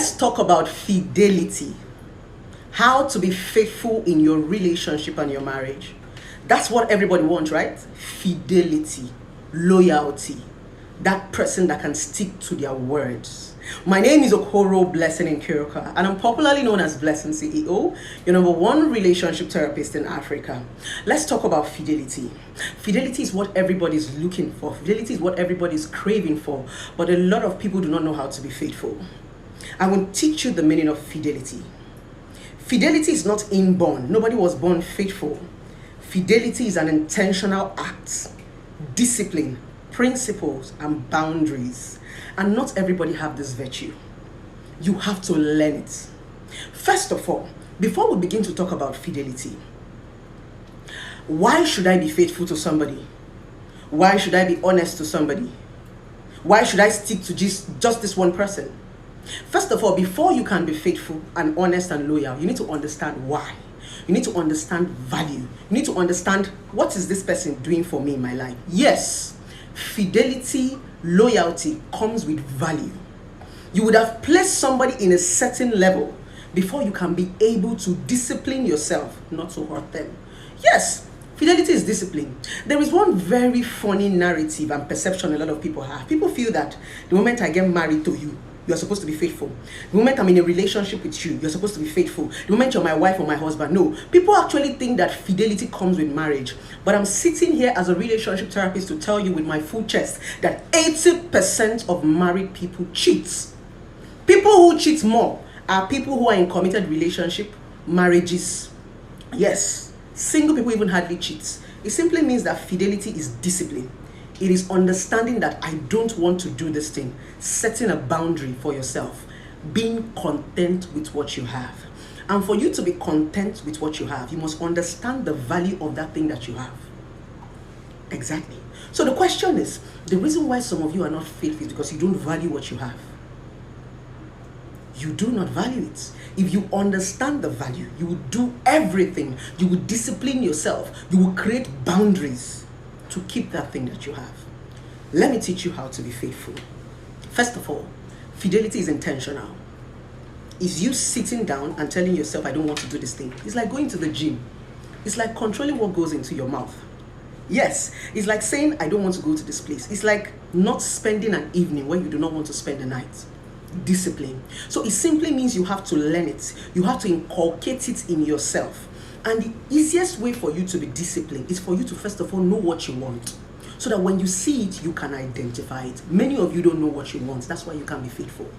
Let's talk about fidelity. How to be faithful in your relationship and your marriage. That's what everybody wants, right? Fidelity, loyalty. That person that can stick to their words. My name is Okoro Blessing Nkiruka, and I'm popularly known as Blessing CEO, your number one relationship therapist in Africa. Let's talk about fidelity. Fidelity is what everybody's looking for. Fidelity is what everybody's craving for, but a lot of people do not know how to be faithful. I will teach you the meaning of fidelity. Fidelity is not inborn. Nobody was born faithful. Fidelity is an intentional act, discipline, principles, and boundaries. And not everybody have this virtue. You have to learn it. First of all, before we begin to talk about fidelity, why should I be faithful to somebody? Why should I be honest to somebody? Why should I stick to just this one person? First of all, before you can be faithful and honest and loyal, you need to understand why. You need to understand value. You need to understand, what is this person doing for me in my life? Yes, fidelity, loyalty comes with value. You would have placed somebody in a certain level before you can be able to discipline yourself not to hurt them. Yes, fidelity is discipline. There is one very funny narrative and perception a lot of people have. People feel that the moment I get married to you, you're supposed to be faithful. The moment I'm in a relationship with you, you're supposed to be faithful. The moment you're my wife or my husband, no. People actually think that fidelity comes with marriage. But I'm sitting here as a relationship therapist to tell you with my full chest that 80% of married people cheat. People who cheat more are people who are in committed relationship, marriages. Yes, single people even hardly cheat. It simply means that fidelity is discipline. It is understanding that I don't want to do this thing, setting a boundary for yourself, being content with what you have. And for you to be content with what you have, you must understand the value of that thing that you have. Exactly. So the question is, the reason why some of you are not faithful is because you don't value what you have. You do not value it. If you understand the value, you will do everything. You will discipline yourself. You will create boundaries to keep that thing that you have. Let me teach you how to be faithful. First of all, fidelity is intentional. Is you sitting down and telling yourself, I don't want to do this thing. It's like going to the gym. It's like controlling what goes into your mouth. Yes, it's like saying, I don't want to go to this place. It's like not spending an evening where you do not want to spend the night. Discipline. So it simply means you have to learn it. You have to inculcate it in yourself. And the easiest way for you to be disciplined is for you to first of all know what you want, so that when you see it, you can identify it. Many of you don't know what you want. That's why you can't be faithful.